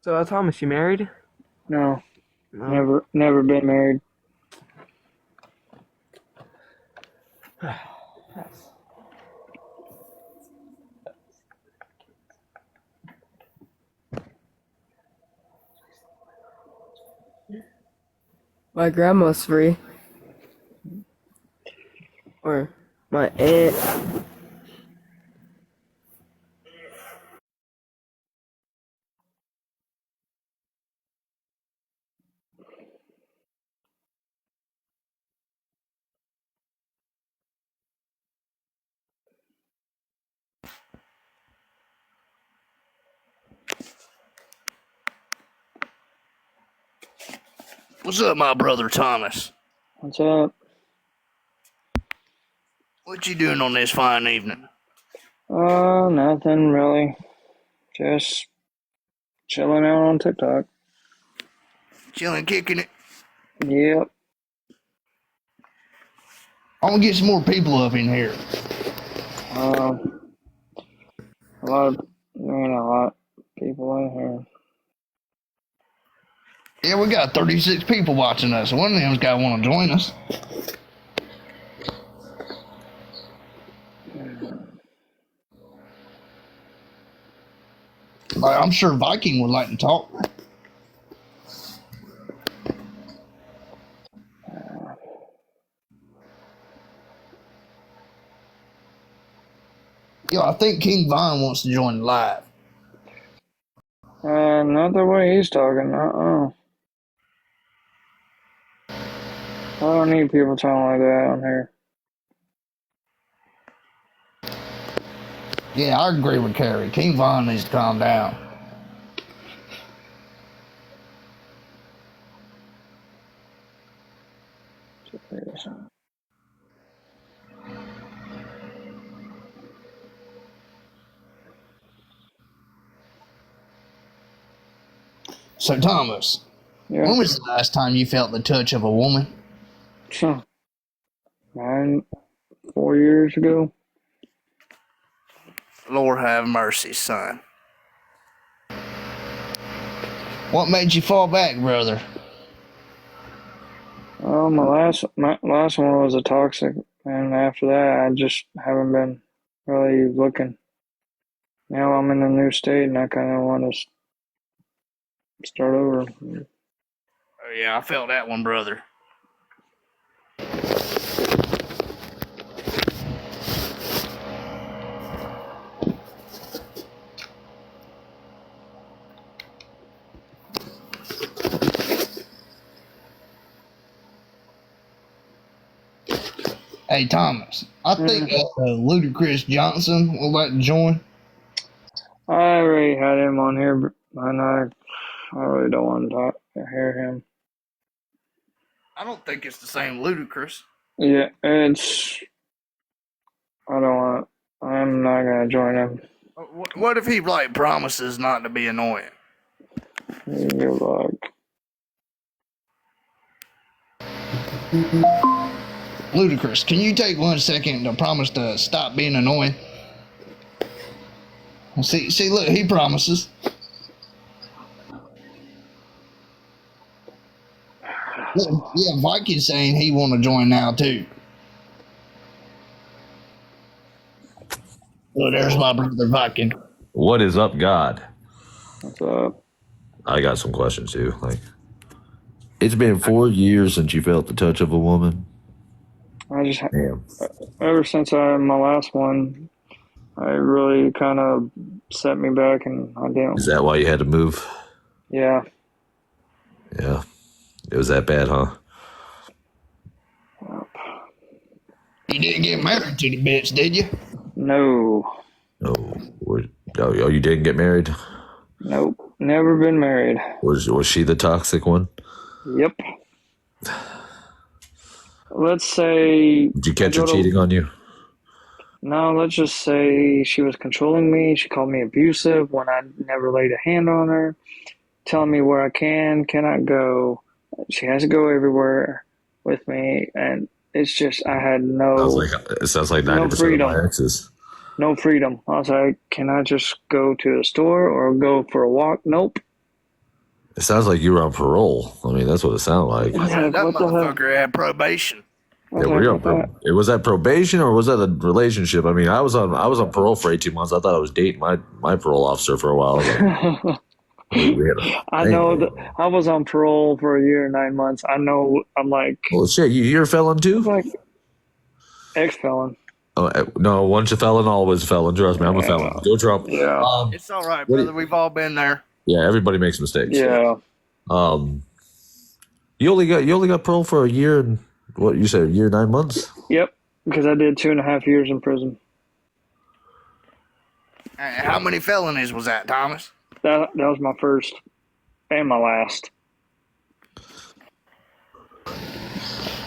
So, Thomas, you married? No. Never been married. My grandma's free. Or my aunt. What's up, my brother Thomas? What's up? What you doing on this fine evening? Nothing really. Just chilling out on TikTok. Chilling, kicking it. Yep. I want to get some more people up in here. A lot of people in here. Yeah, we got 36 people watching us. One of them's got to want to join us. I'm sure Viking would like to talk. Yo, I think King Vine wants to join live. Not the way he's talking. I don't need people talking like that on here. Yeah, I agree with Carrie. King Vine needs to calm down. So, Thomas, Yeah. when was the last time you felt the touch of a woman? 4 years ago. Lord have mercy, son. What made you fall back, brother? Oh, my last one was a toxic, and after that, I just haven't been really looking. Now I'm in a new state, and I kind of want to start over. Oh, yeah, I felt that one, brother. Hey, Thomas, I think Ludacris Johnson will like to join. I already had him on here, and I really don't want to hear him. I don't think it's the same Ludacris. Yeah, I'm not gonna join him. What if he like promises not to be annoying? Good luck. Ludacris, can you take 1 second to promise to stop being annoying? See, look, he promises. Yeah, Viking's saying he want to join now too. Well, there's my brother Viking. What is up, God? What's up? I got some questions too. Like, it's been 4 years since you felt the touch of a woman. Damn. Ever since I had my last one, I really kind of set me back, and I didn't. Is that why you had to move? Yeah. Yeah. It was that bad, huh? You didn't get married to the bitch, did you? No. Oh, you didn't get married? Nope. Never been married. Was she the toxic one? Yep. let's say Did you I catch her go to cheating on you? no, let's just say she was controlling me. She called me abusive when I never laid a hand on her, telling me where I cannot go. She has to go everywhere with me, and it's just I had Sounds like it sounds like no 90% of freedom. my exes. No freedom. I was like, can I just go to the store or go for a walk? Nope. It sounds like you were on parole. I mean, that's what it sounded like. I was like, That what the heck? motherfucker had probation. I Yeah, was were like, you what the heck? was that probation or was that a relationship? I mean, I was on parole for 18 months. I thought I was dating my parole officer for a while. We had a I thing. know that I was on parole for a year and 9 months. I know I'm like, Well, shit, you're a felon I'm too? like ex-felon. Oh, no, once a felon, always a felon. Trust me, I'm a felon. Go Trump. Yeah. It's all right, What do brother. We've all been there. Yeah, everybody makes mistakes. Yeah. You only got parole for a year and what you said, a year 9 months? Yep. Because I did 2.5 years in prison. How many felonies was that, Thomas? That was my first and my last.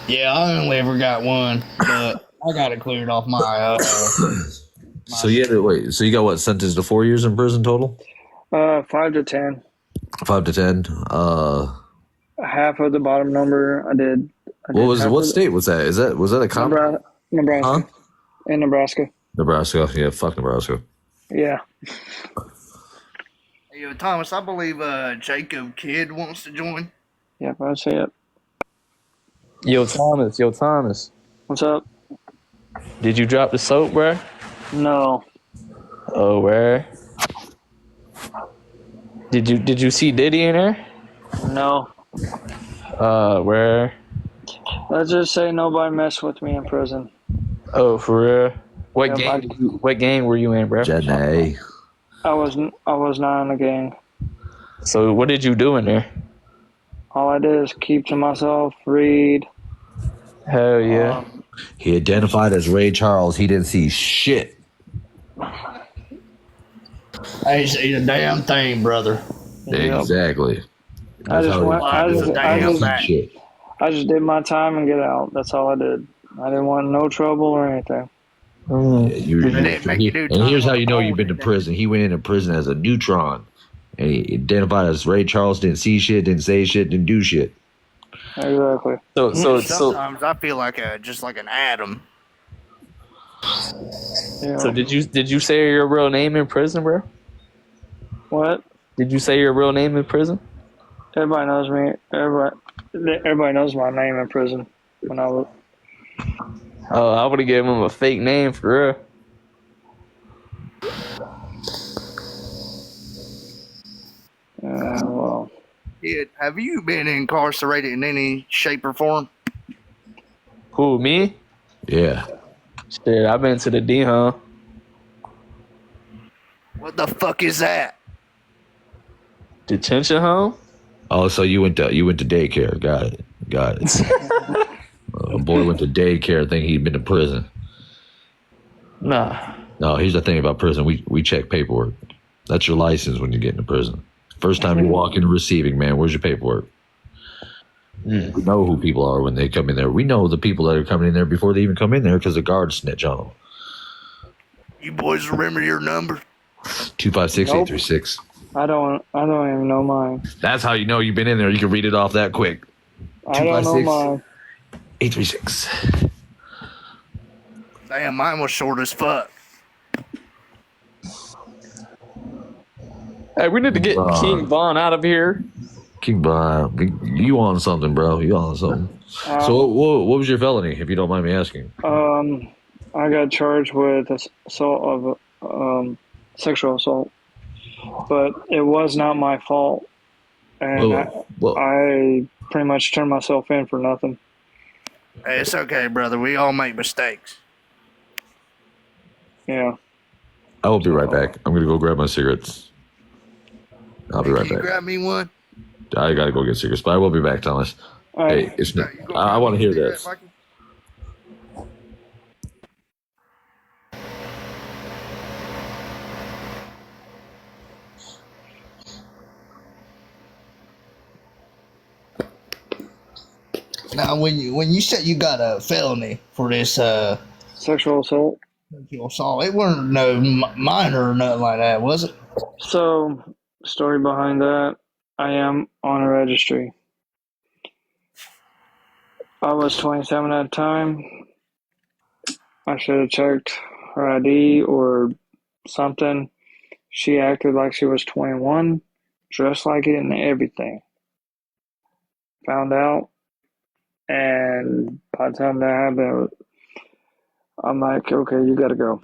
Yeah, I only ever got one, but I got it cleared off my. So you had to wait. So you got what, sentenced to 4 years in prison total? 5 to 10. 5 to 10. Half of the bottom number I did. What state was that? Was that a comp? Nebraska. Huh? In Nebraska. Nebraska. Yeah, fuck Nebraska. Yeah. Hey, Thomas, I believe Jacob Kidd wants to join. Yep, I see it. Yo, Thomas. What's up? Did you drop the soap, bruh? No. Oh, where? Did you see Diddy in there? No. Where? Let's just say nobody messed with me in prison. Oh, for real? What Yeah, What gang were you in, bro? Jenny. I was not in a gang. So what did you do in there? All I did is keep to myself, read. Hell yeah. He identified as Ray Charles. He didn't see shit. I ain't seen a damn thing, brother. Yep. Exactly. I just did my time and get out. That's all I did. I didn't want no trouble or anything. And here's how you know you've been to prison. He went into prison as a neutron. And he identified as Ray Charles, didn't see shit, didn't say shit, didn't do shit. Exactly. So Sometimes I feel like just like an atom. Yeah. So did you say your real name in prison, bro? What? Did you say your real name in prison? Everybody knows me. Everybody knows my name in prison. When I was. Oh, I would have given him a fake name for real. Well. Kid, have you been incarcerated in any shape or form? Who, me? Yeah. Shit, I've been to the D, huh? What the fuck is that? Detention home? Oh, so you went to daycare. Got it. A boy went to daycare thinking he'd been to prison. Nah. No, here's the thing about prison. We check paperwork. That's your license when you get into prison. First time you walk into receiving, man, where's your paperwork? We know who people are when they come in there. We know the people that are coming in there before they even come in there because the guards snitch on them. You boys remember your number? 256-836. I don't even know mine. That's how you know you've been in there. You can read it off that quick. I don't know mine. 836. Damn, mine was short as fuck. Hey, we need to get King Von out of here. King Bob, you on something, bro? You on something? So what was your felony, if you don't mind me asking? I got charged with assault of sexual assault, but it was not my fault, and I pretty much turned myself in for nothing. Hey, it's okay, brother. We all make mistakes. Yeah. I will be right back. I'm gonna go grab my cigarettes. I'll be right Can you back. grab me one? I gotta go get cigarettes, but I will be back, Thomas. All right. Hey, I want to hear this. Now, when you said you got a felony for this Sexual assault. sexual assault, it wasn't no minor or nothing like that, was it? So, story behind that, I am on a registry. I was 27 at the time. I should have checked her ID or something. She acted like she was 21, dressed like it and everything. Found out, and by the time that happened, I'm like, okay, you gotta go.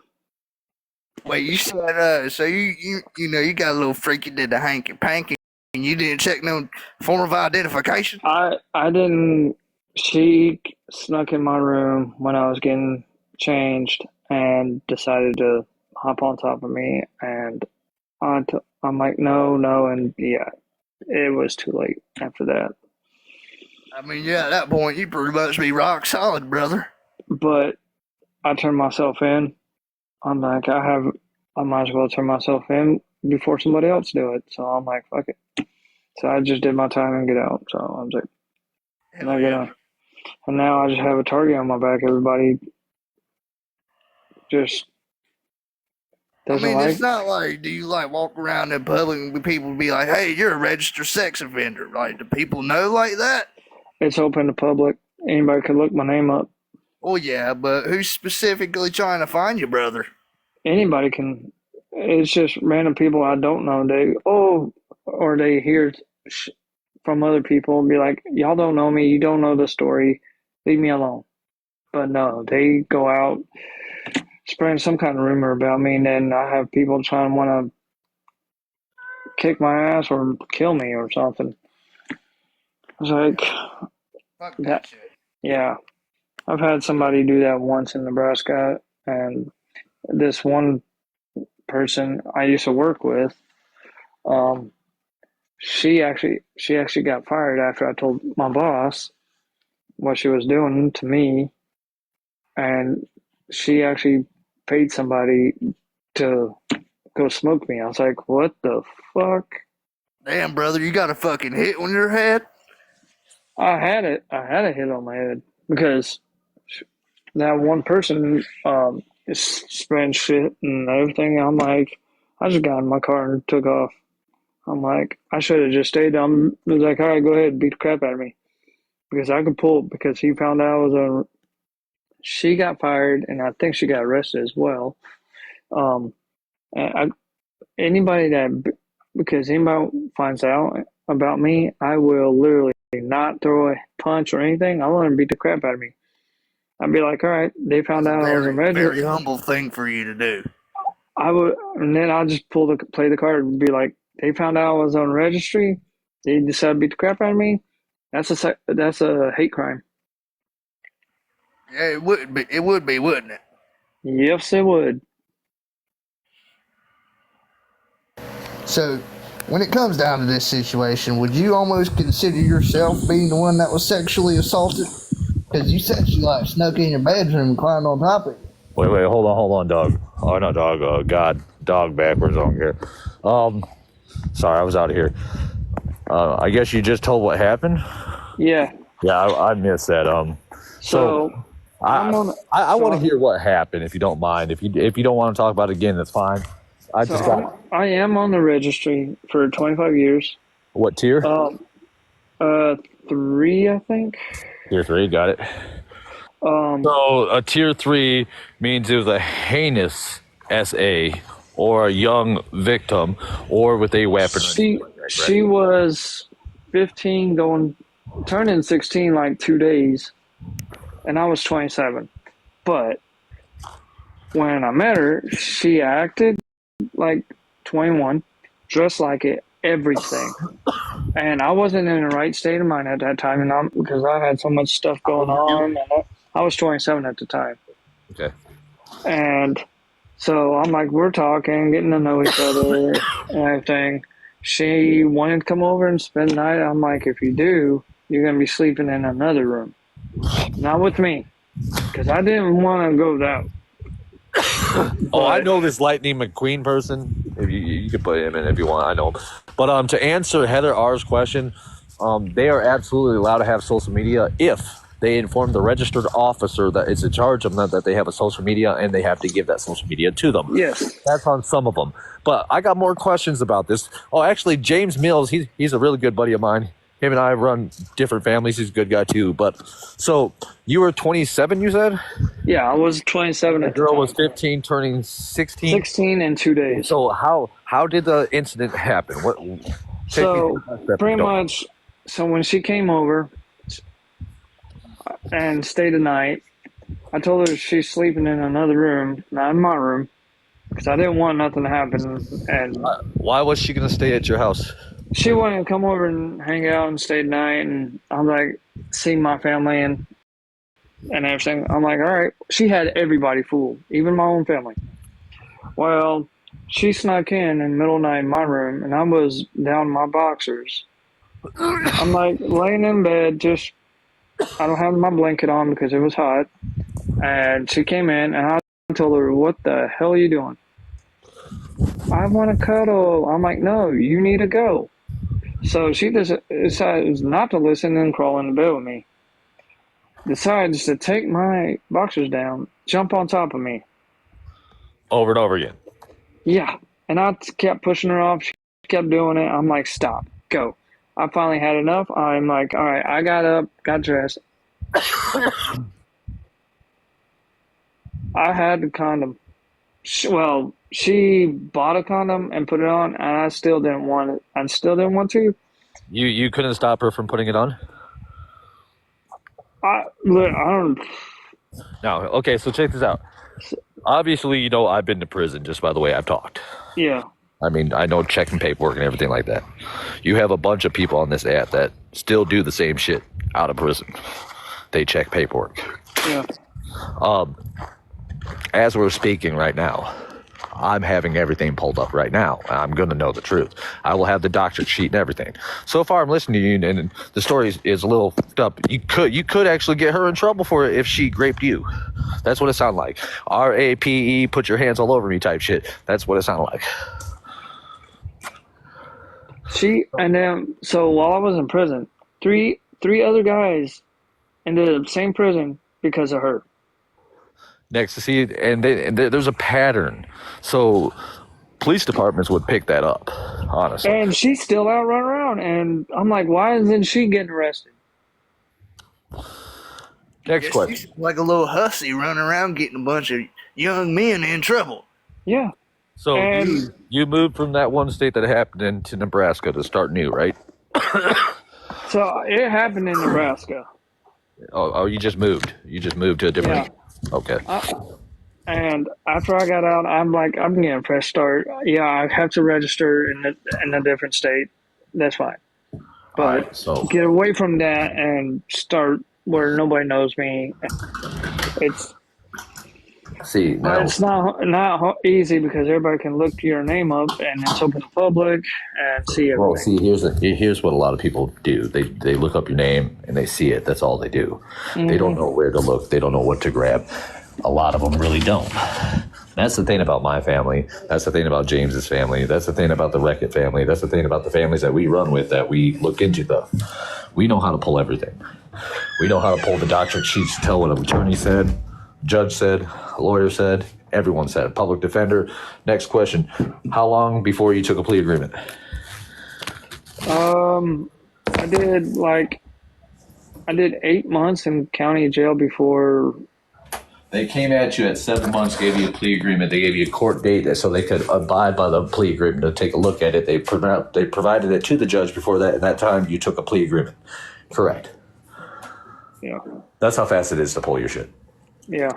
Wait, you said so you know you got a little freaky did the hanky panky and you didn't check no form of identification? I didn't. She snuck in my room when I was getting changed and decided to hop on top of me, and I'm like, no, and yeah, it was too late after that. I mean, yeah, at that point you pretty much be rock solid, brother. But I turned myself in. I'm like, I might as well turn myself in before somebody else do it. So I'm like, fuck it. So I just did my time and get out. So I was like, Hell yeah. and now I just have a target on my back. Everybody just I doesn't mean, like. it's not like, do you like walk around in public and people be like, hey, you're a registered sex offender? Like, do people know like that? It's open to public. Anybody could look my name up. Well, yeah, but who's specifically trying to find you, brother? Anybody can. It's just random people I don't know. Or they hear from other people and be like, y'all don't know me. You don't know the story. Leave me alone. But no, they go out spreading some kind of rumor about me, and then I have people trying to want to kick my ass or kill me or something. It's like, Fuck that shit. yeah. I've had somebody do that once in Nebraska, and this one person I used to work with, she actually got fired after I told my boss what she was doing to me, and she actually paid somebody to go smoke me. I was like, what the fuck? Damn, brother, you got a fucking hit on your head? I had a hit on my head because that one person is spreading shit and everything. I'm like, I just got in my car and took off. I'm like, I should have just stayed down. He was like, all right, go ahead, beat the crap out of me. Because I could pull, because he found out I was on. She got fired, and I think she got arrested as well. Anybody finds out about me, I will literally not throw a punch or anything. I'll let them beat the crap out of me. I'd be like, all right, they found out I was a very humble thing for you to do. I would, and then I'll just play the card and be like, they found out I was on registry. They decided to beat the crap out of me. That's a hate crime. Yeah, it would be. It would be, wouldn't it? Yes, it would. So, when it comes down to this situation, would you almost consider yourself being the one that was sexually assaulted? Because you said she like snuck in your bedroom and climbed on top of you. Wait, hold on, dog. Oh, not dog. God, dog backwards on here. Sorry, I was out of here. I guess you just told what happened. Yeah. Yeah, I missed that. So I want to hear what happened, if you don't mind. If you don't want to talk about it again, that's fine. I am on the registry for 25 years. What tier? 3, I think. Tier 3, got it. So a tier 3 means it was a heinous SA or a young victim or with a weapon. She was 15 turning 16 like 2 days, and I was 27. But when I met her, she acted like 21, dressed like it, everything. And I wasn't in the right state of mind at that time, and because I had so much stuff going on, and I was 27 at the time. Okay. And so I'm like, we're talking, getting to know each other and everything. She wanted to come over and spend the night. I'm like, if you do, you're going to be sleeping in another room. Not with me, because I didn't want to go down. I know this Lightning McQueen person. If you can put him in if you want, I know him. But to answer Heather R's question, they are absolutely allowed to have social media if they inform the registered officer that is in charge of them that they have a social media and they have to give that social media to them. Yes. That's on some of them. But I got more questions about this. Oh, actually, James Mills, he's a really good buddy of mine. Him and I run different families. He's a good guy too. But so you were 27, you said? Yeah, I was 27 The at the girl time. was 15, turning 16. 16 in 2 days. So how did the incident happen? So pretty much, so when she came over and stayed the night, I told her she's sleeping in another room, not in my room, because I didn't want nothing to happen. And why was she gonna stay at your house? she wanted to come over and hang out and stay the night, and I'm like, see my family and everything. I'm like, all right. She had everybody fooled, even my own family. Well, she snuck in the middle of the night in my room, and I was down in my boxers. I'm like laying in bed, just I don't have my blanket on because it was hot. And she came in, and I told her, "What the hell are you doing?" I want to cuddle. I'm like, "No, you need to go." So she decides not to listen and crawl into bed with me. Decides to take my boxers down, jump on top of me. Over and over again. Yeah. And I kept pushing her off. She kept doing it. I'm like, stop, go. I finally had enough. I'm like, all right, I got up, got dressed. I had the condom. She bought a condom and put it on, and I still didn't want it. I still didn't want to. You couldn't stop her from putting it on? I don't. No. Okay, so check this out. Obviously, you know I've been to prison just by the way I've talked. Yeah. I mean, I know checking paperwork and everything like that. You have a bunch of people on this app that still do the same shit out of prison. They check paperwork. Yeah. As we're speaking right now, I'm having everything pulled up right now. I'm going to know the truth. I will have the doctor's sheet and everything. So far, I'm listening to you, and the story is a little fucked up. You could actually get her in trouble for it if she raped you. That's what it sounded like. R-A-P-E, put your hands all over me type shit. That's what it sounded like. And then, so while I was in prison, three other guys ended up same prison because of her. Next to see, and there's a pattern. So police departments would pick that up, honestly. And she's still out running around, and I'm like, why isn't she getting arrested? Next question. She's like a little hussy running around getting a bunch of young men in trouble. Yeah. So you moved from that one state that happened into Nebraska to start new, right? So it happened in Nebraska. Oh, you just moved. You just moved to a different. Yeah. Okay. And after I got out, I'm like, I'm getting a fresh start. Yeah, I have to register in a different state. That's fine. But right, so get away from that and start where nobody knows me. It's not easy because everybody can look your name up and it's open to public and see everything. Well, see, here's what a lot of people do. They look up your name and they see it. That's all they do. Mm-hmm. They don't know where to look. They don't know what to grab. A lot of them really don't. That's the thing about my family. That's the thing about James's family. That's the thing about the Reckitt family. That's the thing about the families that we run with that we look into stuff. We know how to pull everything. We know how to pull the doctorate sheets to tell what an attorney said, judge said, lawyer said, everyone said, public defender. Next question. How long before you took a plea agreement? I did 8 months in county jail before. They came at you at 7 months, gave you a plea agreement. They gave you a court date so they could abide by the plea agreement to take a look at it. They provided it to the judge before that. At that time, you took a plea agreement. Correct. Yeah. That's how fast it is to pull your shit. Yeah.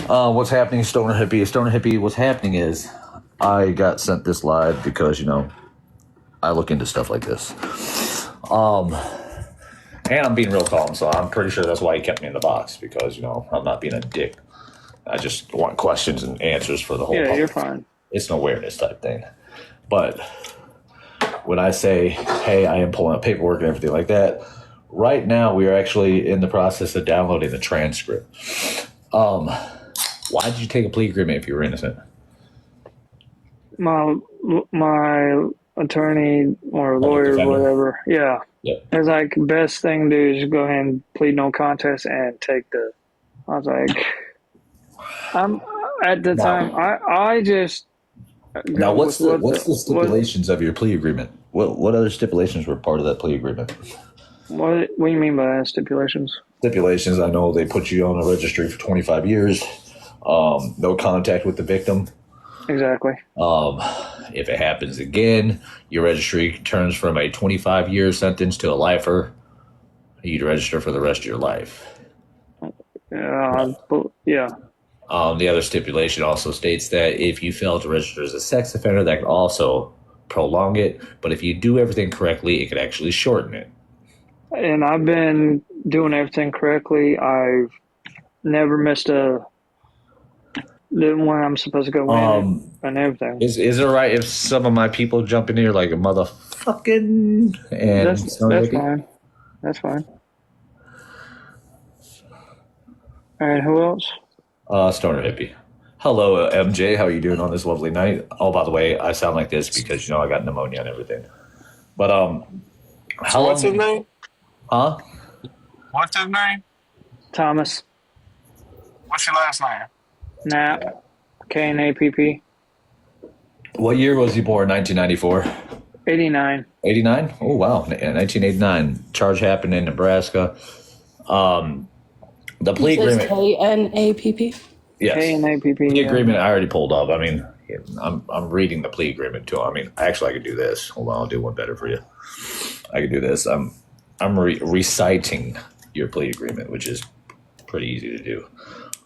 What's happening, Stoner Hippie? Stoner Hippie, what's happening is I got sent this live because, I look into stuff like this. And I'm being real calm, so I'm pretty sure that's why he kept me in the box because, I'm not being a dick. I just want questions and answers for the whole public. You're fine. It's an awareness type thing. But when I say, hey, I am pulling up paperwork and everything like that, right now we are actually in the process of downloading the transcript. Why did you take a plea agreement if you were innocent? My attorney or Public lawyer or defender. whatever. Yeah. Yep. It's like best thing to do is go ahead and plead no contest and take the. I was like, I'm at the time. I just Now, go with what's the stipulations of your plea agreement? What other stipulations were part of that plea agreement? What do you mean by that, stipulations? Stipulations. I know they put you on a registry for 25 years. No contact with the victim. Exactly. If it happens again, your registry turns from a 25-year sentence to a lifer. You'd register for the rest of your life. Yeah. The other stipulation also states that if you fail to register as a sex offender, that could also prolong it. But if you do everything correctly, it could actually shorten it. And I've been doing everything correctly. I've never missed the one I'm supposed to go in and everything. Is it right if some of my people jump in here like a motherfucking and That's fine. That's fine. All right, who else? Stoner Hippie. Hello, MJ. How are you doing on this lovely night? Oh, by the way, I sound like this because I got pneumonia and everything. But So what's his name? Huh? What's his name? Thomas. What's your last name? Knapp. Knapp. What year was he born? 1994. 89. 89? Oh wow, 1989. Charge happened in Nebraska. The plea agreement. KNAPP. Yes. Knapp. Plea agreement I already pulled up. I mean, I'm reading the plea agreement too. I mean, actually, I could do this. Hold on, I'll do one better for you. I could do this. I'm reciting your plea agreement, which is pretty easy to do.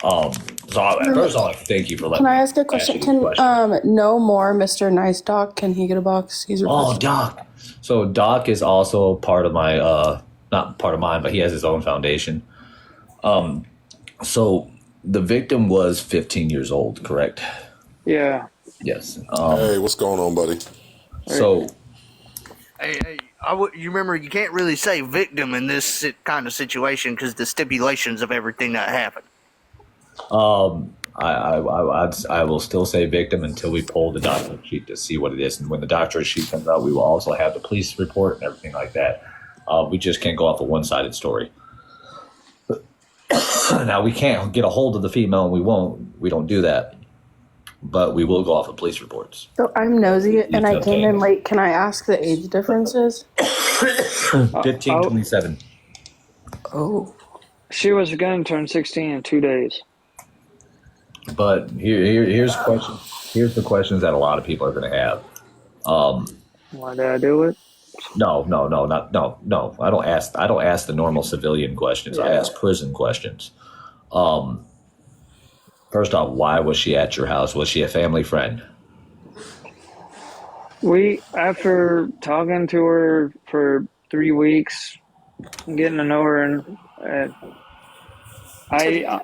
First of all, thank you for letting me. Can I ask a question? No more Mr. Nice Doc. Can he get a box? He's Doc. So Doc is also part of my not part of mine, but he has his own foundation. So the victim was 15 years old, correct? Yeah. Yes. Hey, what's going on, buddy? So, Hey, you remember you can't really say victim in this kind of situation because the stipulations of everything that happened. I will still say victim until we pull the doctorate sheet to see what it is. And when the doctorate sheet comes out, we will also have the police report and everything like that. We just can't go off a one-sided story. Now, we can't get a hold of the female, and we won't. We don't do that. But we will go off of police reports. So I'm nosy, and I came in late. Can I ask the age differences? 15, 27. Oh. She was going to turn 16 in 2 days. But here's question. Here's the questions that a lot of people are going to have. Why did I do it? No. I don't ask the normal civilian questions. I ask prison questions. First off, why was she at your house? Was she a family friend? After talking to her for 3 weeks, getting to know her, and I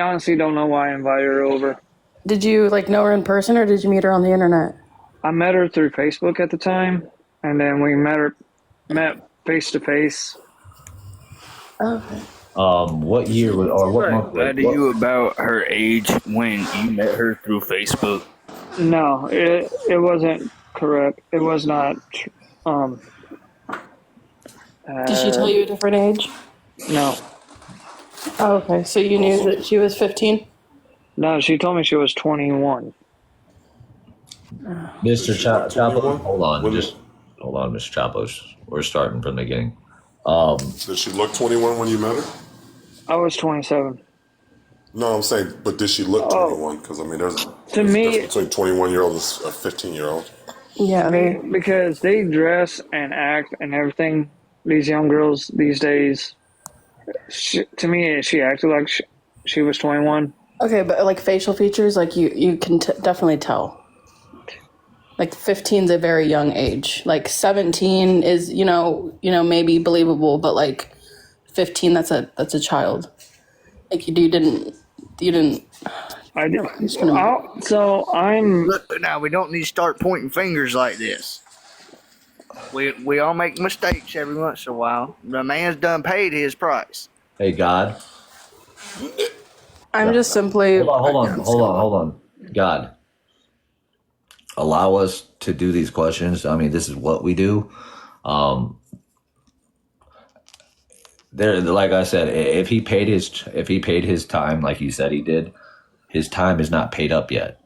honestly don't know why I invited her over. Did you know her in person, or did you meet her on the internet? I met her through Facebook at the time, and then we met face to face. Okay. What year was, or what month? Lied to you about her age when you met her through Facebook? No, it wasn't correct. It was not. Did she tell you a different age? No. Oh, okay. So you knew that she was 15? No, she told me she was 21. Mr. Chapo, hold on, Mr. Chapos. We're starting from the beginning. Did she look 21 when you met her? I was 27. No, I'm saying, but did she look 21? Because, I mean, there's a difference between 21-year-old and a 15-year-old. Yeah. Because they dress and act and everything, these young girls these days, to me, she acted like she was 21. Okay, but facial features, you can definitely tell. 15's a very young age. 17 is, maybe believable, but 15, that's a child. You didn't. I did. So I'm. Look, now we don't need to start pointing fingers like this. We all make mistakes every once in a while. The man's done paid his price. Hey, God. I'm just simply. Hold on. God. allow us to do these questions. I mean, this is what we do. There, like I said, if he paid his time like you said he did, his time is not paid up yet.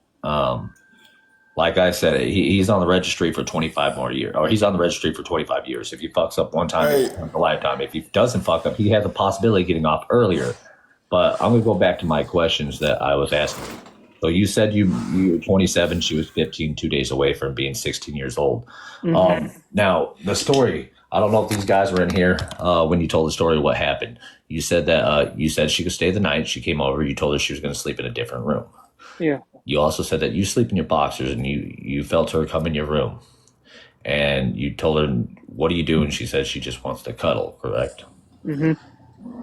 Like I said, he's on the registry for 25 more years, or he's on the registry for 25 years. If he fucks up one time, it's a lifetime. If he doesn't fuck up, he has a possibility of getting off earlier. But I'm going to go back to my questions that I was asking. So you said you were 27, she was 15, 2 days away from being 16 years old. Now, the story, I don't know if these guys were in here when you told the story what happened. You said that you said she could stay the night. She came over. You told her she was going to sleep in a different room. Yeah. You also said that you sleep in your boxers and you felt her come in your room. And you told her, what do you do? And she said she just wants to cuddle, correct?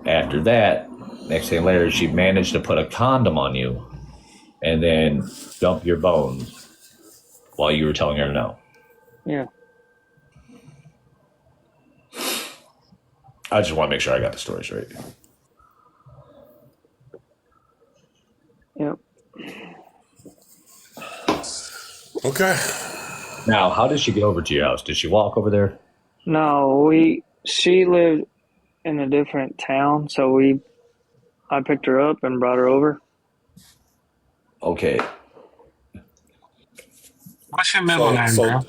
After that, next thing later, she managed to put a condom on you and then dump your bones while you were telling her no. Yeah. I just want to make sure I got the story straight. Yep. Okay. Now, how did she get over to your house? Did she walk over there? No, she lived in a different town, so I picked her up and brought her over. Okay. What's your middle name, bro?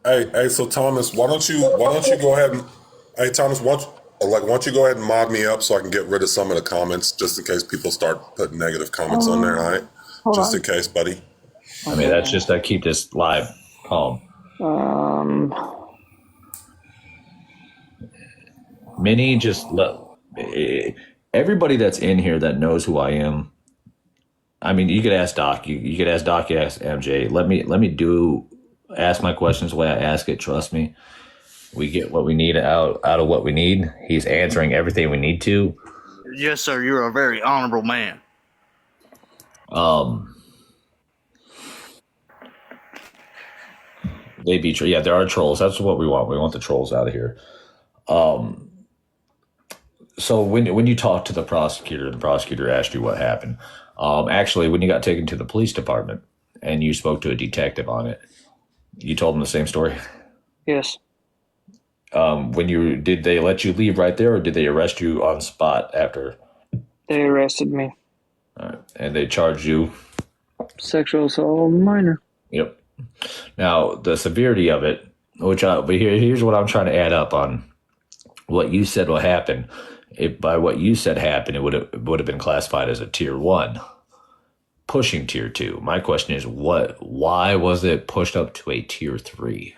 Hey, so Thomas, why don't you go ahead and, hey Thomas, why don't you go ahead and mod me up so I can get rid of some of the comments, just in case people start putting negative comments on there, all right? Just in case, buddy. I mean, that's just to keep this live calm. Minnie, just everybody that's in here that knows who I am. I mean, you could ask Doc. You could ask Doc. You ask MJ. Let me ask my questions the way I ask it. Trust me. We get what we need out of what we need. He's answering everything we need to. Yes, sir. You're a very honorable man. They be yeah, there are trolls. That's what we want. We want the trolls out of here. So when you talked to the prosecutor asked you what happened. Actually, when you got taken to the police department and you spoke to a detective on it, you told him the same story. Yes. Did they let you leave right there, or did they arrest you on spot after? They arrested me. All right. And they charged you sexual assault of a minor. Yep. Now the severity of it, but here's what I'm trying to add up on what you said will happen. By what you said happened, it would have been classified as a tier 1, pushing tier 2. My question is, why was it pushed up to a tier 3?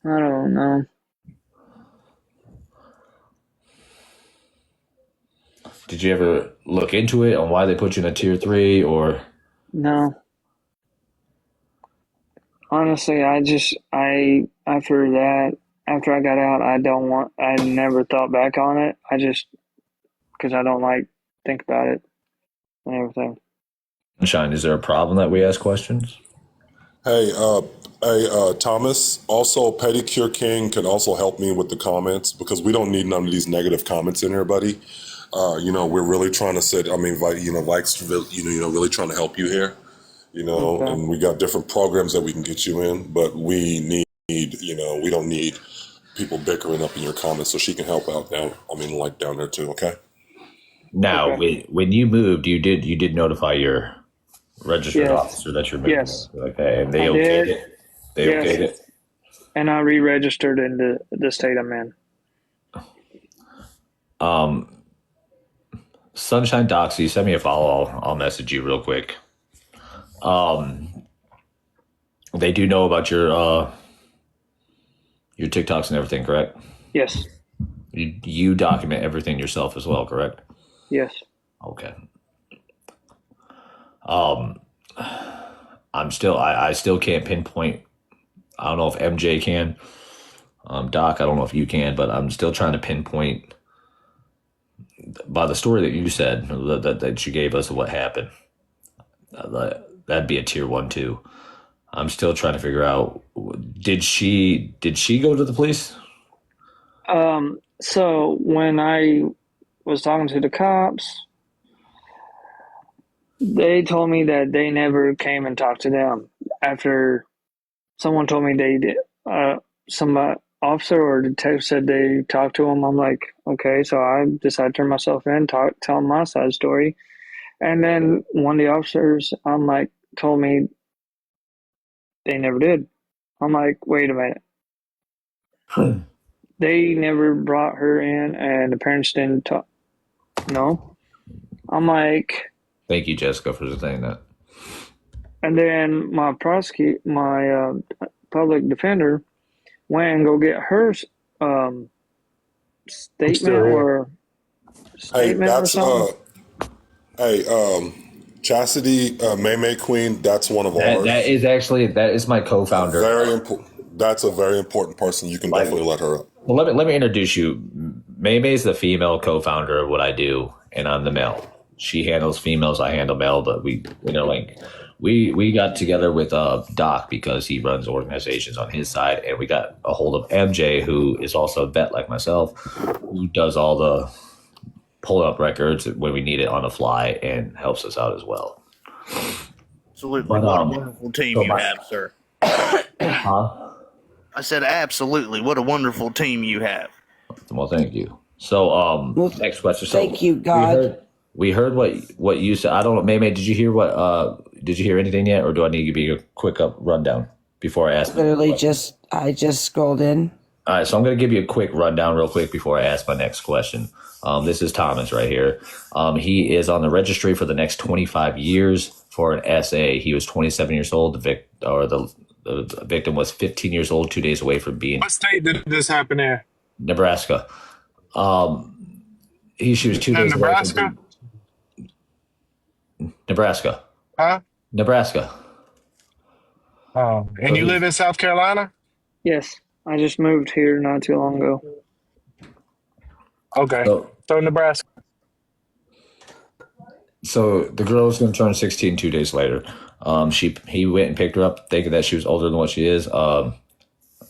I don't know. Did you ever look into it on why they put you in a tier 3 or? No. Honestly, after I got out, I never thought back on it. Because I don't think about it and everything. Sunshine, is there a problem that we ask questions? Hey, Thomas, also Pedicure King can also help me with the comments, because we don't need none of these negative comments in here, buddy. We're really trying to really trying to help you here, okay. And we got different programs that we can get you in, but we need, we don't need people bickering up in your comments, so she can help out down there too, okay? Now, okay. When you moved, you did notify your registered officer that you're moving. Yes. Okay, and they okayed it? They okayed it? And I re-registered into the state I'm in. Sunshine Doxy, send me a follow. I'll message you real quick. They do know about your TikToks and everything, correct? Yes. You document everything yourself as well, correct? Yes. Okay. I still can't pinpoint. I don't know if MJ can. Doc, I don't know if you can, but I'm still trying to pinpoint by the story that you said that you gave us of what happened. That'd be a tier 1 too. I'm still trying to figure out, did she go to the police? So when I was talking to the cops, They told me that they never came and talked to them after someone told me they did. Some officer or detective said they talked to them. I'm like, okay, so I decided to turn myself in, tell them my side story, and then one of the officers, I'm like, told me they never did. I'm like, wait a minute. They never brought her in, and the parents didn't talk. No, I'm like. Thank you, Jessica, for saying that. And then my public defender went and go get her statement or something. Chastity, May Queen. That's one of ours. That is my co-founder. Very important. That's a very important person. You can definitely let her up. Well, let me introduce you. May is the female co-founder of what I do, and I'm the male. She handles females, I handle male, but we got together with Doc because he runs organizations on his side, and we got a hold of MJ, who is also a vet like myself, who does all the pull up records when we need it on the fly and helps us out as well. Absolutely. What a wonderful team you have, sir. Huh? I said absolutely. What a wonderful team you have. Well, thank you. So, next question. So, thank you, God. We heard what you said. I don't know, May. Did you hear did you hear anything yet, or do I need to give you a quick rundown before I ask? Literally, I just scrolled in. All right, so I'm going to give you a quick rundown real quick before I ask my next question. This is Thomas right here. He is on the registry for the next 25 years for an SA. He was 27 years old. The victim was 15 years old, 2 days away from being. What state did this happen in? Nebraska. She was 2 days Nebraska? away from Nebraska. Huh? Nebraska. Oh, and you live in South Carolina? Yes, I just moved here not too long ago. Okay, so Nebraska. So the girl was going to turn 16 2 days later. He went and picked her up, thinking that she was older than what she is. Stoner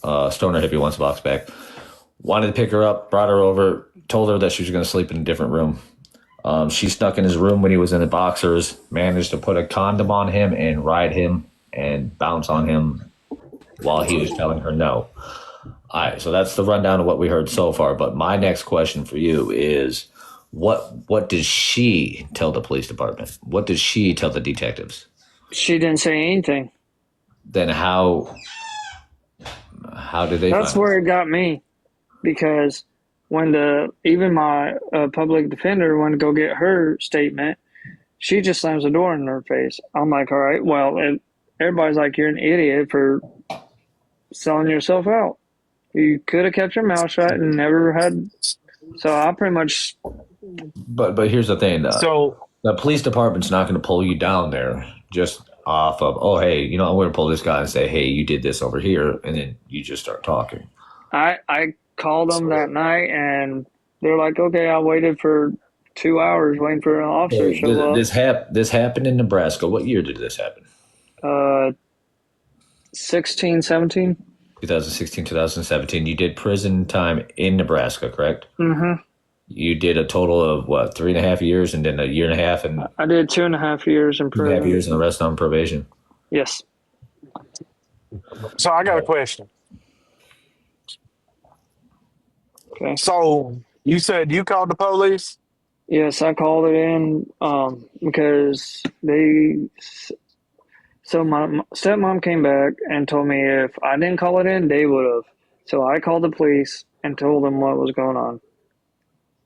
hippie wants a box back. Wanted to pick her up, brought her over, told her that she was going to sleep in a different room. She snuck in his room when he was in the boxers, managed to put a condom on him and ride him and bounce on him while he was telling her no. All right, so that's the rundown of what we heard so far. But my next question for you is, what does she tell the police department? What does she tell the detectives? She didn't say anything. Then how did they? That's where it got me, because when even my public defender went to go get her statement, she just slams the door in her face. I'm like, all right, well, everybody's like, you're an idiot for selling yourself out. You could have kept your mouth shut and never had. So I pretty much. But here's the thing. So the police department's not going to pull you down there just off of, oh, hey, I'm going to pull this guy and say, hey, you did this over here, and then you just start talking. I called them that night, and they're like, okay, I waited for 2 hours waiting for an officer to show up. This happened in Nebraska. What year did this happen? 16, 17. 2016, 2017. You did prison time in Nebraska, correct? Mm-hmm. You did a total of, 3.5 years, and then a year and a half? And I did 2.5 years in prison. 2.5 years and the rest on probation? Yes. So I got a question. Okay. So you said you called the police? Yes, I called it in because so my stepmom came back and told me if I didn't call it in, they would have. So I called the police and told them what was going on.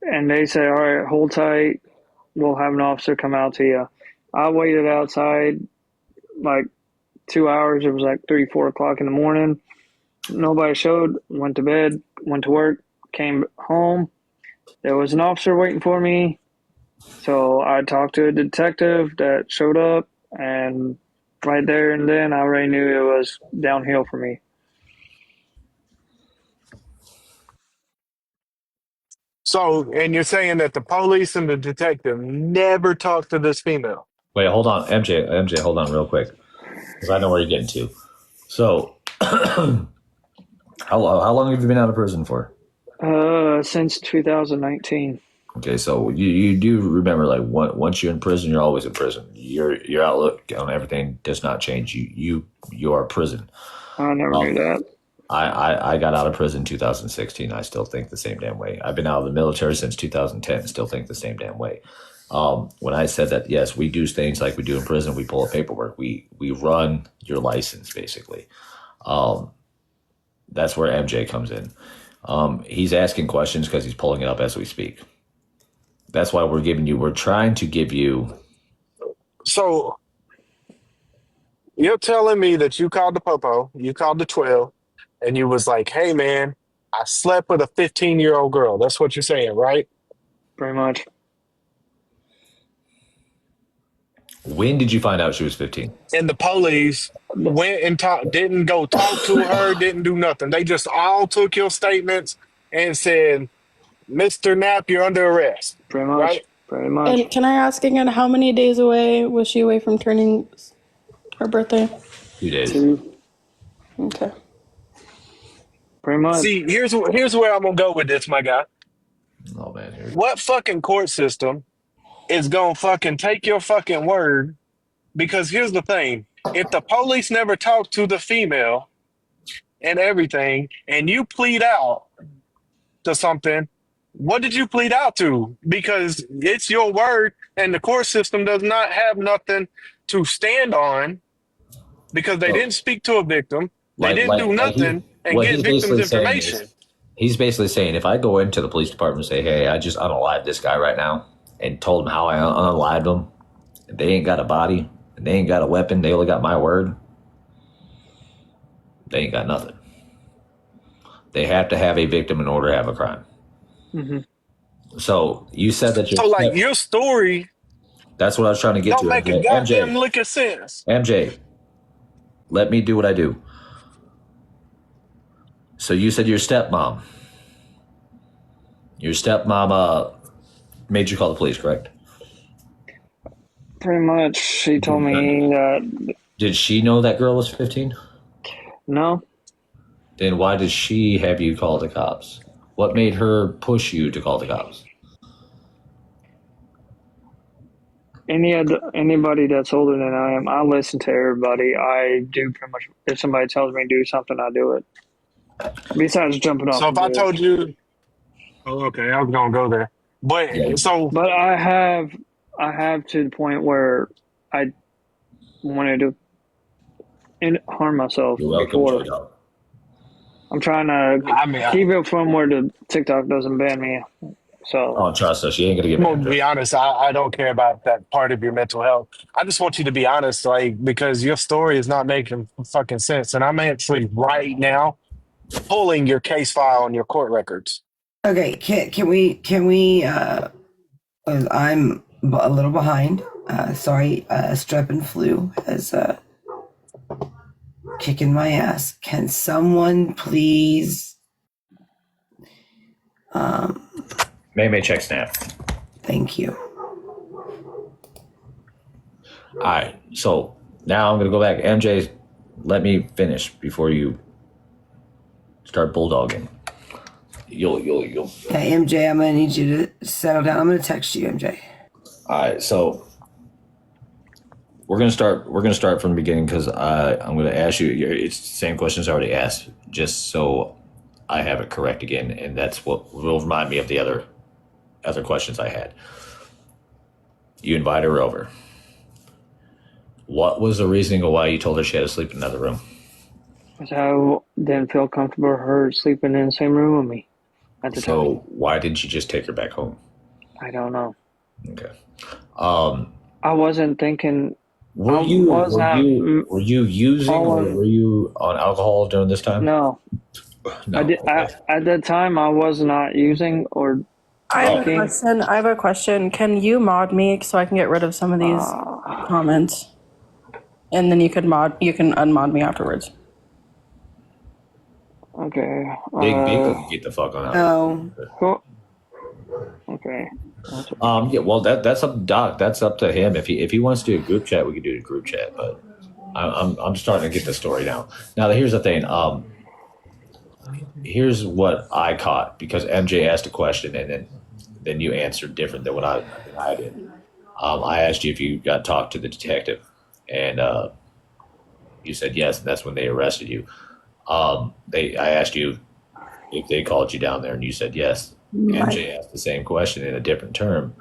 And they said, all right, hold tight. We'll have an officer come out to you. I waited outside like 2 hours. It was like 3, 4 o'clock in the morning. Nobody showed. Went to bed, went to work, came home. There was an officer waiting for me. So I talked to a detective that showed up, and right there and then I already knew it was downhill for me. So, and you're saying that the police and the detective never talked to this female? Wait, hold on. MJ, hold on real quick, because I know where you're getting to. So, how long have you been out of prison for? Since 2019. Okay, so you do remember, like, once you're in prison, you're always in prison. Your outlook on everything does not change. You are prison. I never knew that. I got out of prison in 2016. I still think the same damn way. I've been out of the military since 2010. Still think the same damn way. When I said that, yes, we do things like we do in prison. We pull up paperwork. We run your license, basically. That's where MJ comes in. He's asking questions because he's pulling it up as we speak. That's why we're trying to give you. So you're telling me that you called the popo, you called the 12, and you was like, hey, man, I slept with a 15-year-old girl. That's what you're saying, right? Pretty much. When did you find out she was 15? And the police went and didn't go talk to her, didn't do nothing. They just all took your statements and said, Mr. Knapp, you're under arrest. Pretty much. Right? Pretty much. And can I ask again, how many days away was she away from turning her birthday? 2 days. 2. Okay. Pretty much. See, here's where I'm going to go with this, my guy. Oh, man. What fucking court system is going to fucking take your fucking word? Because here's the thing. If the police never talk to the female and everything, and you plead out to something, what did you plead out to? Because it's your word, and the court system does not have nothing to stand on because they didn't speak to a victim. They didn't do nothing and get victims' information. He's basically saying, if I go into the police department and say, hey, I just unalived this guy right now and told him how I unalived him, and they ain't got a body, and they ain't got a weapon, they only got my word, they ain't got nothing. They have to have a victim in order to have a crime. Mm-hmm. So you said that you're... So, like, your story... That's what I was trying to get to. Don't make a goddamn lick of sense. MJ, let me do what I do. So you said your stepmom. Your stepmom made you call the police, correct? Pretty much. She told me that... Did she know that girl was 15? No. Then why did she have you call the cops? What made her push you to call the cops? Anybody that's older than I am, I listen to everybody. I do pretty much. If somebody tells me to do something, I do it. Besides jumping off. So if I told you, oh, okay, I was gonna go there, but but I have to the point where I wanted to harm myself before. I'm trying to keep it from where the TikTok doesn't ban me. So, trust us, she ain't gonna get banned. To be honest, I don't care about that part of your mental health. I just want you to be honest, like, because your story is not making fucking sense, and I'm actually right now pulling your case file on your court records. Okay, can we I'm a little behind. Sorry, strep and flu has kicking my ass. Can someone please May check Snap. Thank you. All right, so now I'm gonna go back. MJ, let me finish before you start bulldogging. You'll. Hey, MJ, I'm gonna need you to settle down. I'm gonna text you, MJ. All right, so we're gonna start from the beginning because I'm gonna ask you. It's the same questions I already asked, just so I have it correct again, and that's what will remind me of the other questions I had. You invited her over. What was the reasoning of why you told her she had to sleep in another room? Because I didn't feel comfortable her sleeping in the same room with me at the time. So why didn't you just take her back home? I don't know. Okay. I wasn't thinking. Were you using or were you on alcohol during this time? No. No. At that time, I was not using or. I have a question. Can you mod me so I can get rid of some of these comments, and then you can unmod me afterwards. Okay. Big can get the fuck on out. No. Cool. Okay. Yeah. Well, that's up to Doc. That's up to him. If he wants to do a group chat, we can do a group chat. But I'm starting to get the story now. Now here's the thing. Here's what I caught because MJ asked a question and then then you answered different than what I did. I asked you if you got talked to the detective, and you said yes. And that's when they arrested you. I asked you if they called you down there, and you said yes. NJ asked the same question in a different term,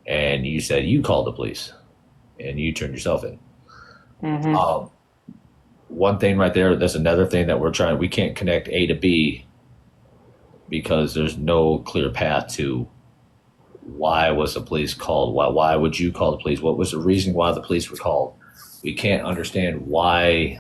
and you said you called the police, and you turned yourself in. One thing right there, that's another thing that we can't connect A to B because there's no clear path to why was the police called? Why would you call the police? What was the reason why the police were called? We can't understand why